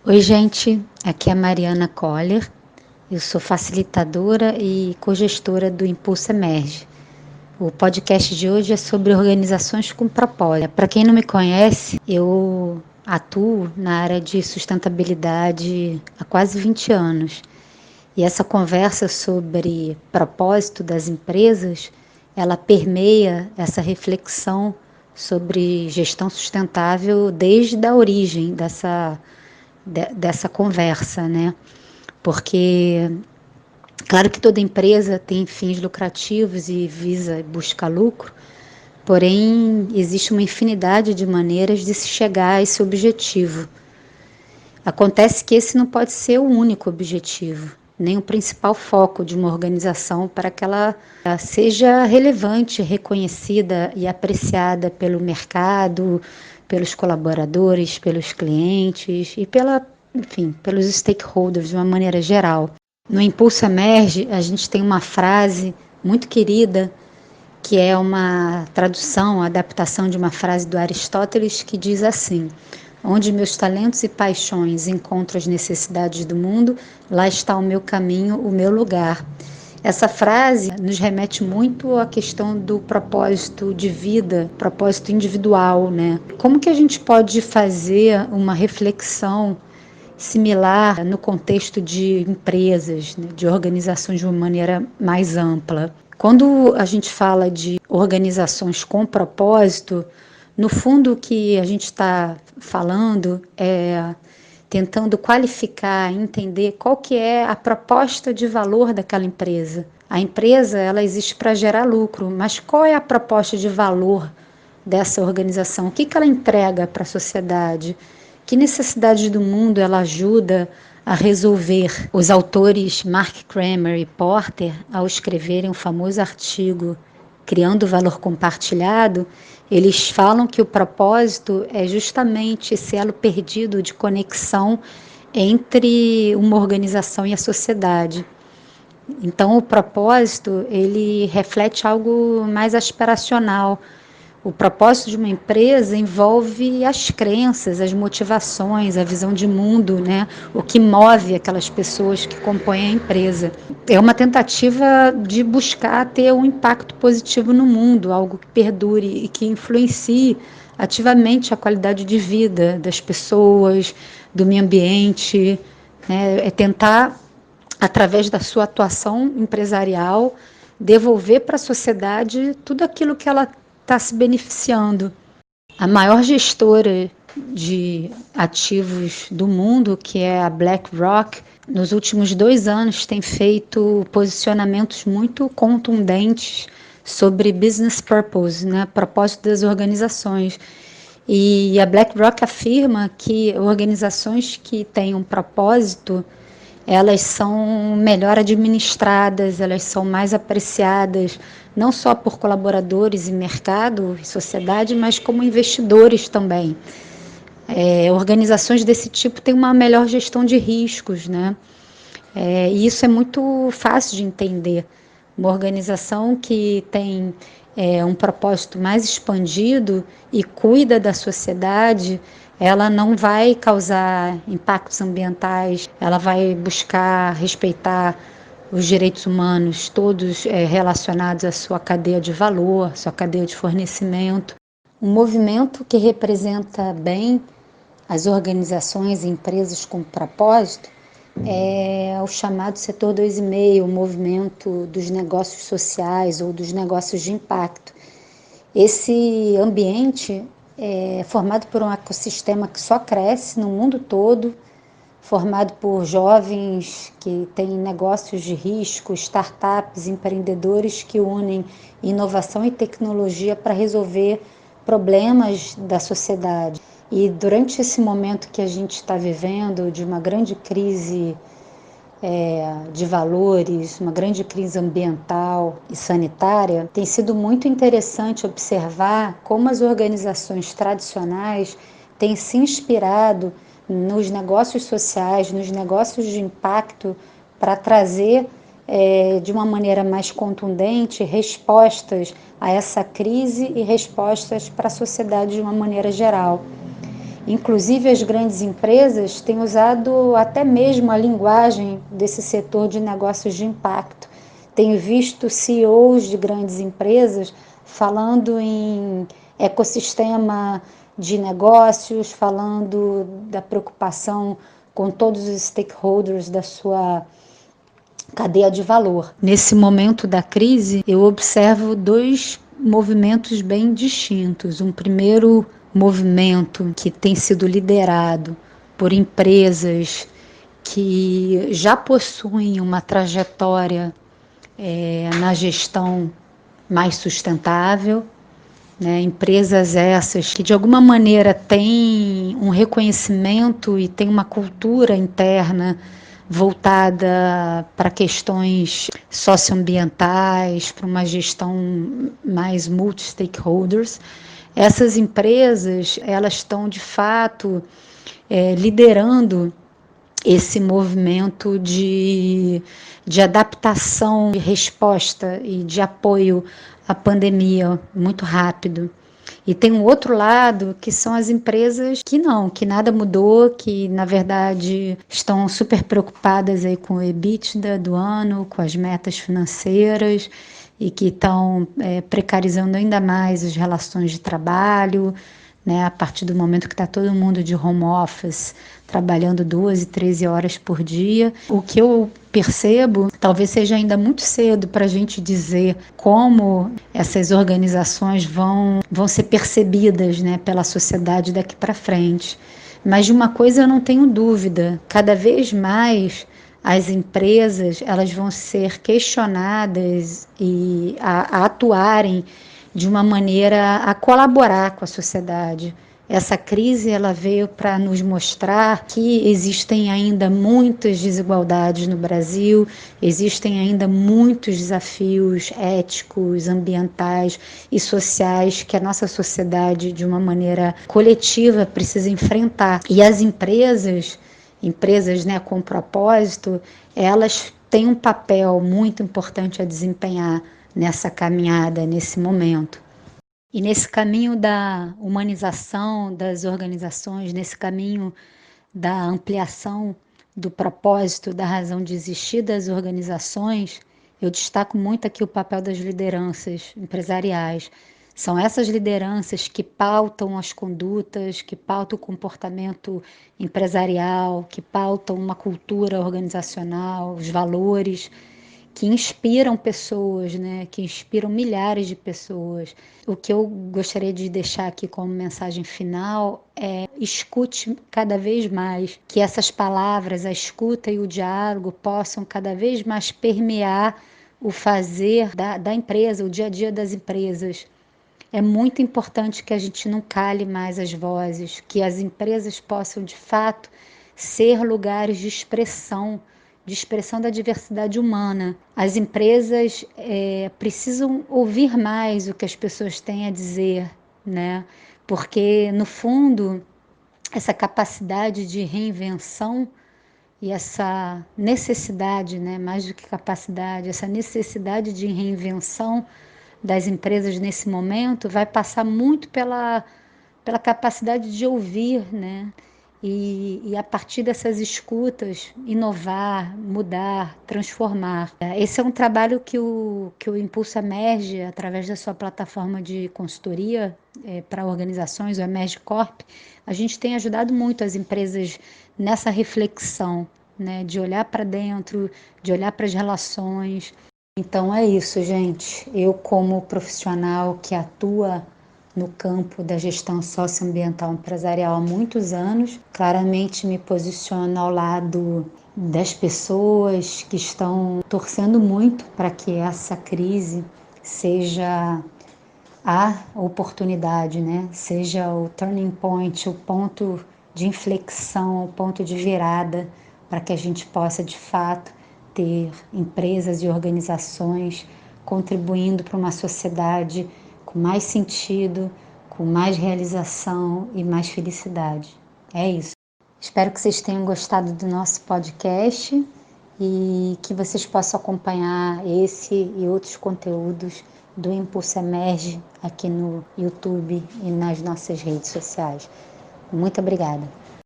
Oi, gente, aqui é a Mariana Coller. Eu sou facilitadora e cogestora do Impulso Emerge. O podcast de hoje é sobre organizações com propósito. Para quem não me conhece, eu atuo na área de sustentabilidade há quase 20 anos. E essa conversa sobre propósito das empresas, ela permeia essa reflexão sobre gestão sustentável desde a origem dessa conversa, né? Porque, claro que toda empresa tem fins lucrativos e visa buscar lucro, porém existe uma infinidade de maneiras de se chegar a esse objetivo. Acontece que esse não pode ser o único objetivo, nem o principal foco de uma organização para que ela seja relevante, reconhecida e apreciada pelo mercado, pelos colaboradores, pelos clientes e pelos stakeholders de uma maneira geral. No Impulso Emerge, a gente tem uma frase muito querida, que é uma tradução, uma adaptação de uma frase do Aristóteles, que diz assim: onde meus talentos e paixões encontram as necessidades do mundo, lá está o meu caminho, o meu lugar. Essa frase nos remete muito à questão do propósito de vida, propósito individual, né? Como que a gente pode fazer uma reflexão similar no contexto de empresas, né, de organizações de uma maneira mais ampla? Quando a gente fala de organizações com propósito, no fundo o que a gente está falando é tentando qualificar, entender qual que é a proposta de valor daquela empresa. A empresa, ela existe para gerar lucro, mas qual é a proposta de valor dessa organização? O que ela entrega para a sociedade? Que necessidade do mundo ela ajuda a resolver? Os autores Mark Kramer e Porter, ao escreverem o famoso artigo Criando Valor Compartilhado, eles falam que o propósito é justamente esse elo perdido de conexão entre uma organização e a sociedade. Então, o propósito, ele reflete algo mais aspiracional. O propósito de uma empresa envolve as crenças, as motivações, a visão de mundo, né? O que move aquelas pessoas que compõem a empresa. É uma tentativa de buscar ter um impacto positivo no mundo, algo que perdure e que influencie ativamente a qualidade de vida das pessoas, do meio ambiente, né? É tentar, através da sua atuação empresarial, devolver para a sociedade tudo aquilo que ela está se beneficiando. A maior gestora de ativos do mundo, que é a BlackRock, nos últimos 2 anos tem feito posicionamentos muito contundentes sobre business purpose, né, propósito das organizações. E a BlackRock afirma que organizações que têm um propósito, elas são melhor administradas, elas são mais apreciadas, não só por colaboradores e mercado e sociedade, mas como investidores também. Organizações desse tipo têm uma melhor gestão de riscos, né? E isso é muito fácil de entender. Uma organização que tem um propósito mais expandido e cuida da sociedade, ela não vai causar impactos ambientais, ela vai buscar respeitar os direitos humanos, todos relacionados à sua cadeia de valor, sua cadeia de fornecimento. Um movimento que representa bem as organizações e empresas com propósito é o chamado setor 2,5, o movimento dos negócios sociais ou dos negócios de impacto. Esse ambiente é formado por um ecossistema que só cresce no mundo todo, formado por jovens que têm negócios de risco, startups, empreendedores que unem inovação e tecnologia para resolver problemas da sociedade. E durante esse momento que a gente está vivendo, de uma grande crise de valores, uma grande crise ambiental e sanitária, tem sido muito interessante observar como as organizações tradicionais têm se inspirado nos negócios sociais, nos negócios de impacto, para trazer de uma maneira mais contundente respostas a essa crise e respostas para a sociedade de uma maneira geral. Inclusive, as grandes empresas têm usado até mesmo a linguagem desse setor de negócios de impacto. Tenho visto CEOs de grandes empresas falando em ecossistema de negócios, falando da preocupação com todos os stakeholders da sua cadeia de valor. Nesse momento da crise, eu observo dois movimentos bem distintos. Um primeiro movimento que tem sido liderado por empresas que já possuem uma trajetória na gestão mais sustentável, né? Empresas essas que de alguma maneira têm um reconhecimento e têm uma cultura interna voltada para questões socioambientais, para uma gestão mais multi-stakeholders. Essas empresas, elas estão de fato liderando esse movimento de adaptação, de resposta e de apoio à pandemia muito rápido. E tem um outro lado que são as empresas que nada mudou, que na verdade estão super preocupadas aí com o EBITDA do ano, com as metas financeiras e que estão precarizando ainda mais as relações de trabalho, né, a partir do momento que está todo mundo de home office, trabalhando 12, 13 horas por dia. O que eu percebo, talvez seja ainda muito cedo para a gente dizer como essas organizações vão ser percebidas, né, pela sociedade daqui para frente. Mas de uma coisa eu não tenho dúvida, cada vez mais as empresas elas vão ser questionadas e a atuarem de uma maneira a colaborar com a sociedade. Essa crise ela veio para nos mostrar que existem ainda muitas desigualdades no Brasil, existem ainda muitos desafios éticos, ambientais e sociais que a nossa sociedade, de uma maneira coletiva, precisa enfrentar. E as empresas, né, com propósito, elas têm um papel muito importante a desempenhar nessa caminhada, nesse momento. E nesse caminho da humanização das organizações, nesse caminho da ampliação do propósito, da razão de existir das organizações, eu destaco muito aqui o papel das lideranças empresariais. São essas lideranças que pautam as condutas, que pautam o comportamento empresarial, que pautam uma cultura organizacional, os valores, que inspiram pessoas, né? Que inspiram milhares de pessoas. O que eu gostaria de deixar aqui como mensagem final é: escute cada vez mais, que essas palavras, a escuta e o diálogo possam cada vez mais permear o fazer da empresa, o dia a dia das empresas. É muito importante que a gente não cale mais as vozes, que as empresas possam de fato ser lugares de expressão da diversidade humana. As empresas precisam ouvir mais o que as pessoas têm a dizer, né? Porque, no fundo, essa capacidade de reinvenção e essa necessidade, né, mais do que capacidade, essa necessidade de reinvenção das empresas nesse momento vai passar muito pela capacidade de ouvir, né? E a partir dessas escutas, inovar, mudar, transformar. Esse é um trabalho que o Impulso Emerge, através da sua plataforma de consultoria para organizações, o Emerge Corp, a gente tem ajudado muito as empresas nessa reflexão, né? De olhar para dentro, de olhar para as relações. Então é isso, gente. Eu, como profissional que atua no campo da gestão socioambiental empresarial há muitos anos, claramente me posiciono ao lado das pessoas que estão torcendo muito para que essa crise seja a oportunidade, né? Seja o turning point, o ponto de inflexão, o ponto de virada, para que a gente possa de fato ter empresas e organizações contribuindo para uma sociedade com mais sentido, com mais realização e mais felicidade. É isso. Espero que vocês tenham gostado do nosso podcast e que vocês possam acompanhar esse e outros conteúdos do Impulso Emerge aqui no YouTube e nas nossas redes sociais. Muito obrigada.